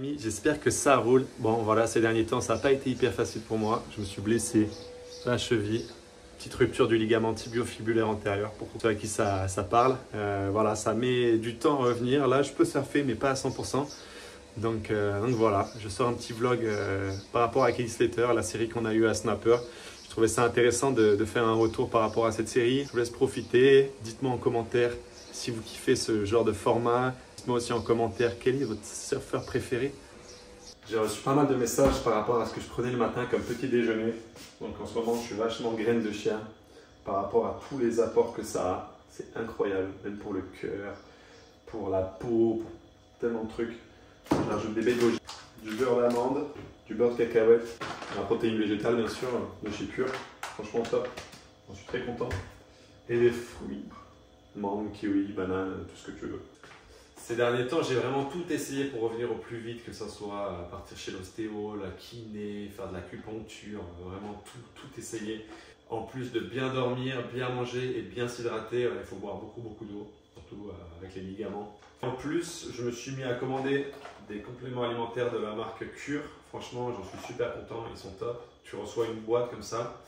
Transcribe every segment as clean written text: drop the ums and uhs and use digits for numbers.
amis, j'espère que ça roule. Bon voilà, ces derniers temps, ça n'a pas été hyper facile pour moi. Je me suis blessé la cheville, petite rupture du ligament tibiofibulaire antérieur pour ceux à qui ça parle. Voilà, ça met du temps à revenir. Là, je peux surfer, mais pas à 100%. Donc voilà, je sors un petit vlog par rapport à Slater, la série qu'on a eue à Snapper. Je trouvais ça intéressant de faire un retour par rapport à cette série. Je vous laisse profiter. Dites-moi en commentaire si vous kiffez ce genre de format. Dites-moi aussi en commentaire quel est votre surfeur préféré. J'ai reçu pas mal de messages par rapport à ce que je prenais le matin comme petit déjeuner. Donc en ce moment, je suis vachement graine de chien par rapport à tous les apports que ça a. C'est incroyable, même pour le cœur, pour la peau, pour tellement de trucs. Je rajoute des baies du beurre d'amande, du beurre de cacahuète, la protéine végétale bien sûr, de chez Pure. Franchement top, j'en suis très content. Et des fruits, mangue, kiwi, banane, tout ce que tu veux. Ces derniers temps, j'ai vraiment tout essayé pour revenir au plus vite, que ce soit partir chez l'ostéo, la kiné, faire de l'acupuncture, vraiment tout essayer. En plus de bien dormir, bien manger et bien s'hydrater, il faut boire beaucoup d'eau, surtout avec les ligaments. En plus, je me suis mis à commander des compléments alimentaires de la marque Cure. Franchement, j'en suis super content, ils sont top. Tu reçois une boîte comme ça.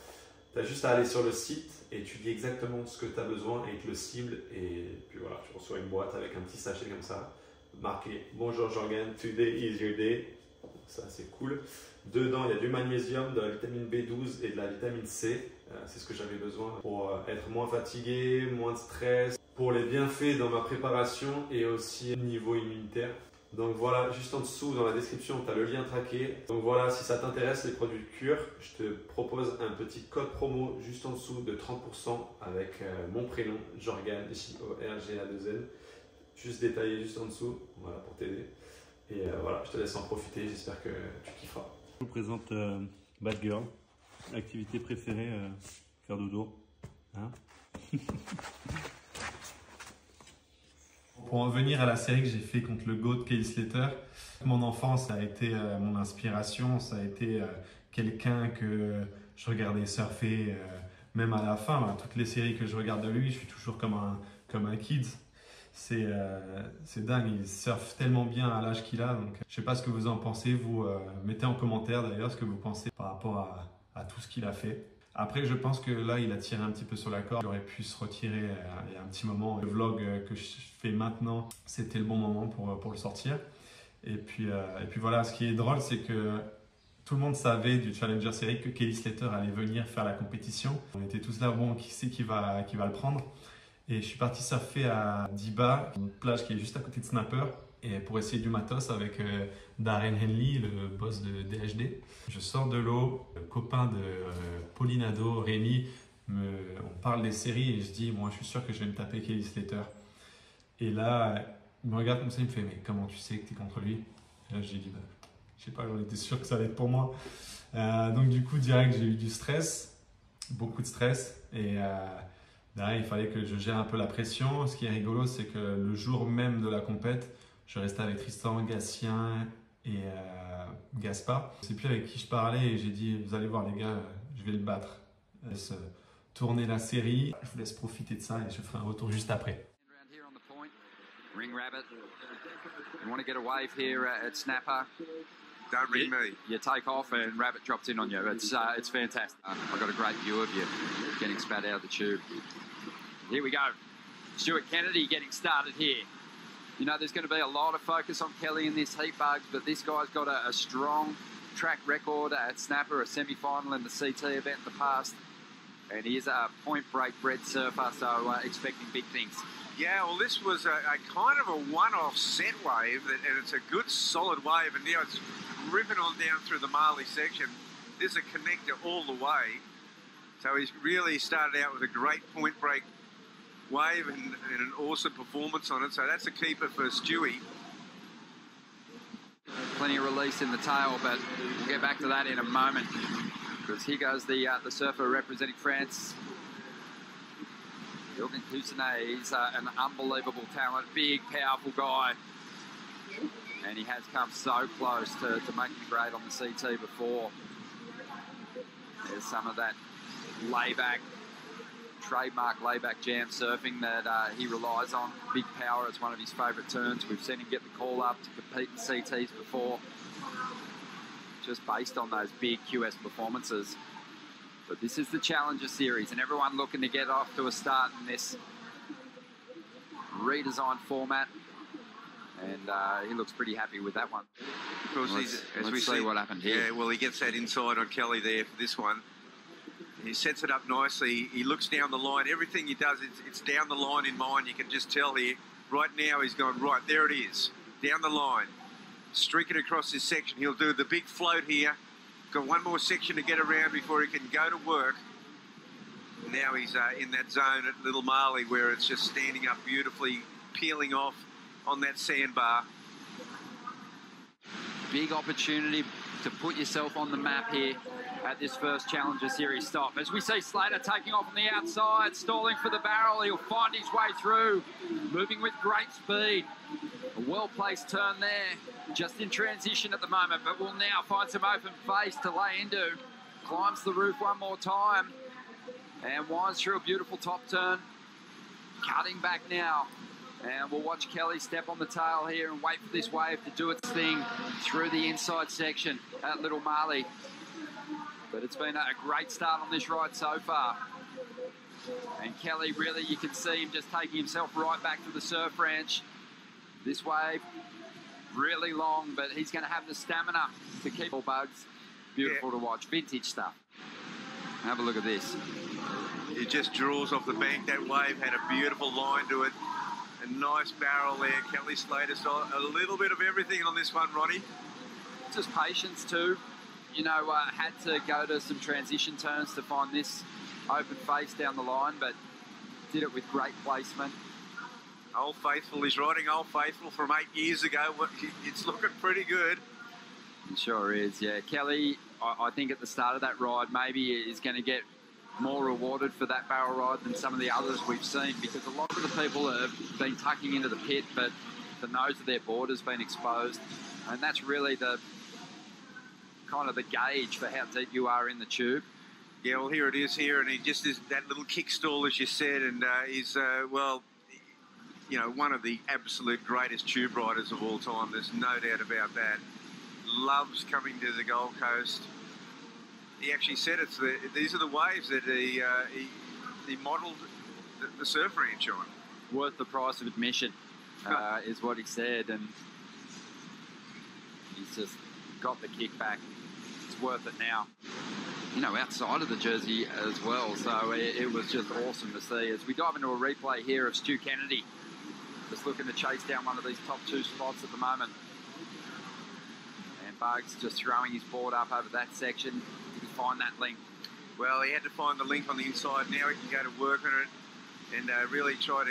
Tu as juste à aller sur le site et tu dis exactement ce que tu as besoin et ils te le ciblent. Et puis voilà, tu reçois une boîte avec un petit sachet comme ça, marqué « Bonjour Jorgan, today is your day ». Ça, c'est cool. Dedans, il y a du magnésium, de la vitamine B12 et de la vitamine C. C'est ce que j'avais besoin pour être moins fatigué, moins de stress, pour les bienfaits dans ma préparation et aussi au niveau immunitaire. Donc voilà, juste en dessous dans la description, tu as le lien traqué. Donc voilà, si ça t'intéresse les produits de Cure, je te propose un petit code promo juste en dessous de 30% avec mon prénom, Jorgan, Jorgan. Juste détaillé juste en dessous, voilà pour t'aider. Et voilà, je te laisse en profiter, j'espère que tu kifferas. Je vous présente Bad Girl, activité préférée, faire dodo. Hein. Pour en venir à la série que j'ai fait contre le GOAT Slater, mon enfance a été mon inspiration, ça a été quelqu'un que je regardais surfer, même à la fin, là, toutes les séries que je regarde de lui, je suis toujours comme un kid. C'est dingue, il surfe tellement bien à l'âge qu'il a. Donc, je sais pas ce que vous en pensez, vous mettez en commentaire d'ailleurs ce que vous pensez par rapport à tout ce qu'il a fait. Après, je pense que là, il a tiré un petit peu sur la corde. Il aurait pu se retirer il y a un petit moment. Le vlog que je fais maintenant, c'était le bon moment pour le sortir. Et puis voilà, ce qui est drôle, c'est que tout le monde savait du Challenger Series que Slater allait venir faire la compétition. On était tous là, bon, qui c'est qui va le prendre? Et je suis parti surfer à Diba, une plage qui est juste à côté de Snapper, et pour essayer du matos avec Darren Henley, le boss de DHD. Je sors de l'eau, le copain de Paulinado, Rémi, on parle des séries et je dis, moi je suis sûr que je vais me taper Slater. Et là, il me regarde comme ça, il me fait, mais comment tu sais que tu es contre lui? Et là j'ai dit, bah, je sais pas, j'en étais sûr que ça allait être pour moi. Donc du coup, direct, j'ai eu du stress, beaucoup de stress. Et là, il fallait que je gère un peu la pression. Ce qui est rigolo, c'est que le jour même de la compète, je restais avec Tristan, Gatien et Gaspard. Je ne sais plus avec qui je parlais et j'ai dit, vous allez voir les gars, je vais le battre. Je laisse tourner la série. Je vous laisse profiter de ça et je ferai un retour juste après. Ring rabbit. You want to get a wave here at Snapper? Don't ring me. You take off and rabbit drops in on you. It's fantastic. I've got a great view of you getting spat out of the tube. Here we go. Stuart Kennedy getting started here. You know, there's going to be a lot of focus on Kelly in this heat bugs, but this guy's got a strong track record at Snapper, a semi-final in the CT event in the past. And he is a point break bred surfer, so expecting big things. Yeah, well, this was a kind of a one-off set wave, and it's a good solid wave, and now it's ripping on down through the Marley section. There's a connector all the way. So he's really started out with a great point break wave and an awesome performance on it. So that's a keeper for Stewie. Plenty of release in the tail, but we'll get back to that in a moment. Because here goes the surfer representing France. Couzinet, he's an unbelievable talent, big, powerful guy. And he has come so close to making the grade on the CT before. There's some of that layback trademark layback jam surfing that he relies on. Big power, it's one of his favourite turns. We've seen him get the call up to compete in CTs before, just based on those big QS performances. But this is the Challenger Series, and everyone looking to get off to a start in this redesigned format. And he looks pretty happy with that one. Because let's see what happened here. Yeah, well, he gets that inside on Kelly there for this one. He sets it up nicely. He looks down the line. Everything he does, it's down the line in mind. You can just tell here. Right now, he's going, right, there it is. Down the line. Streaking across this section. He'll do the big float here. Got one more section to get around before he can go to work. Now he's in that zone at Little Marley where it's just standing up beautifully, peeling off on that sandbar. Big opportunity to put yourself on the map here at this first Challenger Series stop. As we see Slater taking off on the outside, stalling for the barrel. He'll find his way through, moving with great speed. A well-placed turn there, just in transition at the moment, but will now find some open face to lay into. Climbs the roof one more time and winds through a beautiful top turn. Cutting back now. And we'll watch Kelly step on the tail here and wait for this wave to do its thing through the inside section at Little Marley. But it's been a great start on this ride so far. And Kelly, really, you can see him just taking himself right back to the surf ranch. This wave, really long, but he's going to have the stamina to keep all bugs. Beautiful to watch, vintage stuff. Have a look at this. It just draws off the bank. That wave had a beautiful line to it. A nice barrel there, Kelly Slater. So a little bit of everything on this one, Ronnie. Just patience too. You know, had to go to some transition turns to find this open face down the line, but did it with great placement. Old Faithful, he's riding Old Faithful from 8 years ago. It's looking pretty good. It sure is, yeah. Kelly, I think at the start of that ride, maybe is going to get more rewarded for that barrel ride than some of the others we've seen, because a lot of the people have been tucking into the pit, but the nose of their board has been exposed, and that's really the kind of the gauge for how deep you are in the tube. Yeah, well, here it is here, and he just is that little kick stall, as you said, and he's, well, you know, one of the absolute greatest tube riders of all time. There's no doubt about that. Loves coming to the Gold Coast. He actually said these are the waves that he modelled the surf ranch on. Worth the price of admission, is what he said, and he's just got the kickback. It's worth it now. You know, outside of the jersey as well, so it was just awesome to see. As we dive into a replay here of Stu Kennedy, just looking to chase down one of these top two spots at the moment. And Bugs just throwing his board up over that section. Find that link. Well, he had to find the link on the inside. Now he can go to work on it and really try to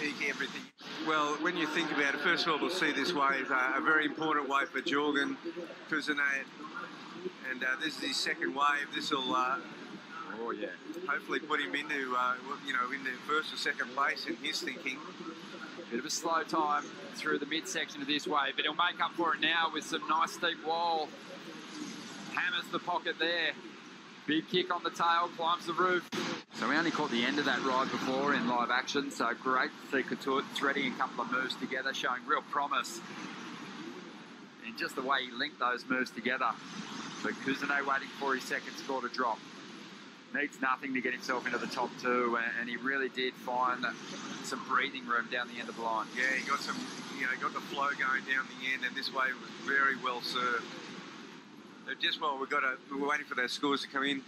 eke everything. Well, when you think about it, first of all, we'll see this wave, a very important wave for JORGANN, couzinet, and this is his second wave. This will hopefully put him into into first or second place in his thinking. Bit of a slow time through the midsection of this wave, but he'll make up for it now with some nice steep wall. Hammers the pocket there. Big kick on the tail, climbs the roof. So we only caught the end of that ride before in live action, so great to see Couture threading a couple of moves together, showing real promise. And just the way he linked those moves together. But Couzinet waiting for his second score to drop. Needs nothing to get himself into the top two, and he really did find some breathing room down the end of the line. Yeah, he got some, got the flow going down the end, and this wave was very well served. Just while we're waiting for those scores to come in,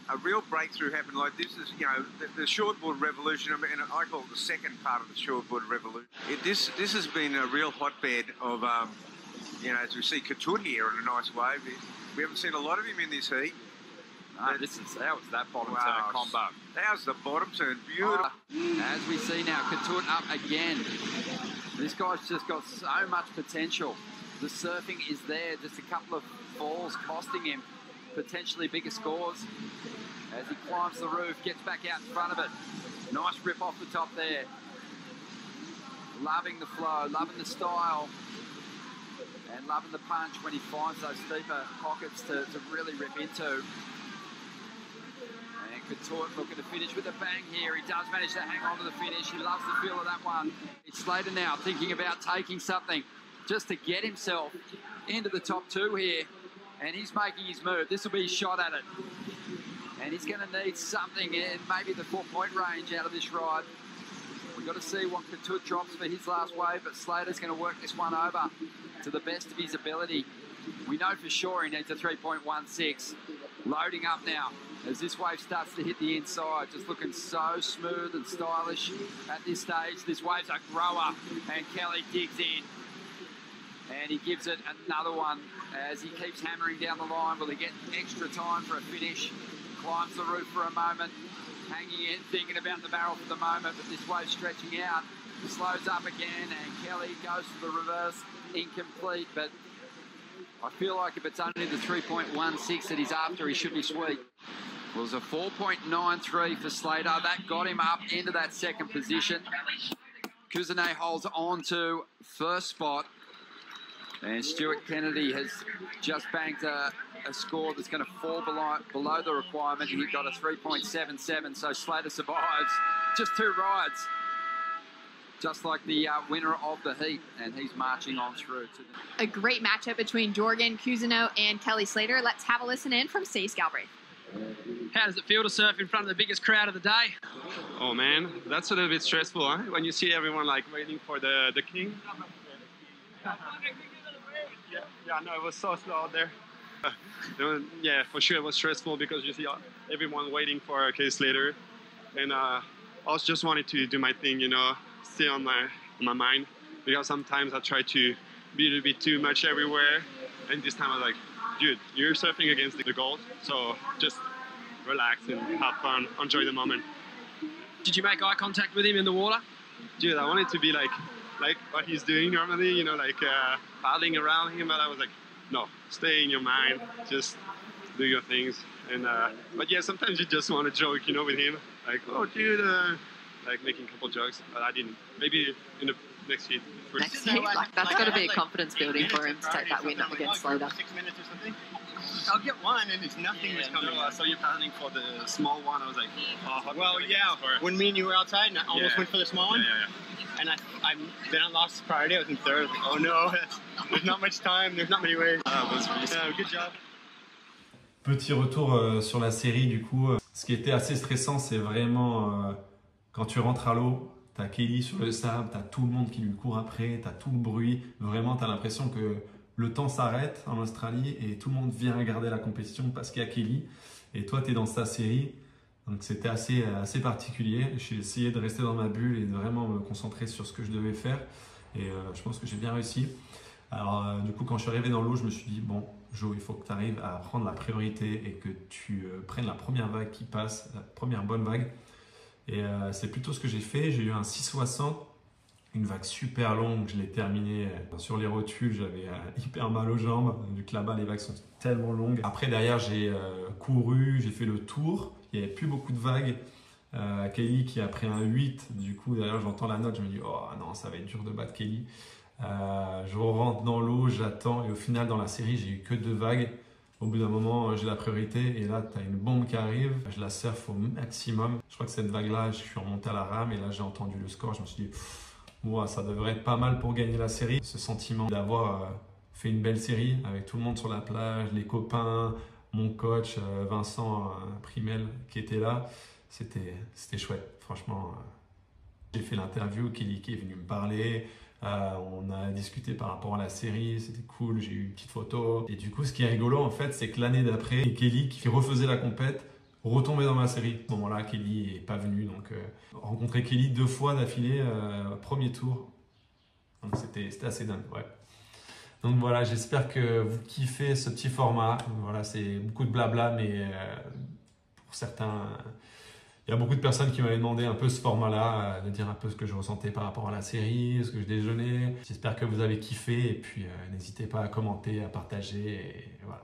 a real breakthrough happened. Like this is, the shortboard revolution, and I call it the second part of the shortboard revolution. This has been a real hotbed of, as we see Couture here on a nice wave. We haven't seen a lot of him in this heat. No, that was that bottom turn combo. That was the bottom turn, beautiful. As we see now, Couture up again. This guy's just got so much potential. The surfing is there, just a couple of falls costing him potentially bigger scores. As he climbs the roof, gets back out in front of it. Nice rip off the top there. Loving the flow, loving the style, and loving the punch when he finds those steeper pockets to really rip into. And Couture looking to finish with a bang here. He does manage to hang on to the finish. He loves the feel of that one. It's Slater now thinking about taking something just to get himself into the top two here. And he's making his move. This will be his shot at it. And he's going to need something in maybe the 4-point range out of this ride. We've got to see what Couture drops for his last wave, but Slater's going to work this one over to the best of his ability. We know for sure he needs a 3.16. Loading up now as this wave starts to hit the inside. Just looking so smooth and stylish at this stage. This wave's a grower, and Kelly digs in. And he gives it another one as he keeps hammering down the line. Will he get extra time for a finish? Climbs the roof for a moment, hanging in, thinking about the barrel for the moment, but this wave stretching out. Slows up again, and Kelly goes to the reverse, incomplete, but I feel like if it's only the 3.16 that he's after, he should be sweet. Well, it was a 4.93 for Slater. That got him up into that second position. Couzinet holds on to first spot. And Stuart Kennedy has just banked a score that's going to fall below the requirement. He got a 3.77, so Slater survives just 2 rides. Just like the winner of the heat, and he's marching on through to the... A great matchup between JORGANN, Couzinet, and Kelly Slater. Let's have a listen in from Stacey Galbraith. How does it feel to surf in front of the biggest crowd of the day? Oh man, that's a little bit stressful, huh? When you see everyone like waiting for the king. Yeah, no, it was so slow out there. Yeah, for sure it was stressful because you see everyone waiting for Kelly Slater, and I just wanted to do my thing, you know, stay on my mind, because sometimes I try to be a little bit too much everywhere, and this time I was like, dude, you're surfing against the gold, so just relax and have fun, enjoy the moment. Did you make eye contact with him in the water? Dude, I wanted to be like what he's doing normally, you know, like paddling around him, but I was like, no, stay in your mind, just do your things. And but yeah, sometimes you just want to joke, you know, with him, like, oh dude, like making a couple jokes, but I didn't. Maybe in the next heat. Next heat, like that's got to be a confidence building for him to take that win up against Slater. 6 minutes or something. I'll get one, and it's nothing was coming. No, I saw you paddling for the small one. I was like, oh, well, yeah. When me and you were outside, and I almost went for the small one. Yeah. And then I lost priority. I was in third. I was like, oh no, there's not much time. There's not many ways. Good job. Petit retour sur la série du coup. Ce qui était assez stressant, c'est vraiment quand tu rentres à l'eau, t'as Kelly sur le sable, t'as tout le monde qui lui court après, t'as tout le bruit. Vraiment, t'as l'impression que le temps s'arrête en Australie et tout le monde vient regarder la compétition parce qu'il y a Kelly. Et toi, t'es dans sa série. Donc c'était assez particulier. J'ai essayé de rester dans ma bulle et de vraiment me concentrer sur ce que je devais faire. Et je pense que j'ai bien réussi. Alors du coup, quand je suis arrivé dans l'eau, je me suis dit, bon, Jo, il faut que tu arrives à prendre la priorité et que tu prennes la première vague qui passe, la première bonne vague. Et c'est plutôt ce que j'ai fait. J'ai eu un 6,60, une vague super longue. Je l'ai terminée sur les rotules. J'avais hyper mal aux jambes, vu que là-bas, les vagues sont tellement longues. Après, derrière, j'ai couru, j'ai fait le tour. Il n'y avait plus beaucoup de vagues. Kelly qui a pris un 8. Du coup, derrière, j'entends la note. Je me dis, oh non, ça va être dur de battre Kelly. Je rentre dans l'eau, j'attends. Et au final, dans la série, j'ai eu que 2 vagues. Au bout d'un moment, j'ai la priorité. Et là, tu as une bombe qui arrive. Je la surfe au maximum. Je crois que cette vague-là, je suis remonté à la rame. Et là, j'ai entendu le score. Je me suis dit, moi, ça devrait être pas mal pour gagner la série. Ce sentiment d'avoir fait une belle série avec tout le monde sur la plage, les copains, mon coach Vincent Primel qui était là, c'était chouette. Franchement, j'ai fait l'interview, Kelly qui est venu me parler, on a discuté par rapport à la série, c'était cool, j'ai eu une petite photo. Et du coup, ce qui est rigolo en fait, c'est que l'année d'après, Kelly qui refaisait la compète retombait dans ma série. À ce moment-là, Kelly n'est pas venu, donc rencontrer Kelly 2 fois d'affilée, premier tour. Donc c'était assez dingue, ouais. Donc voilà, j'espère que vous kiffez ce petit format. Voilà, c'est beaucoup de blabla, mais pour certains, il y a beaucoup de personnes qui m'avaient demandé un peu ce format-là, de dire un peu ce que je ressentais par rapport à la série, ce que je déjeunais. J'espère que vous avez kiffé et puis n'hésitez pas à commenter, à partager et voilà.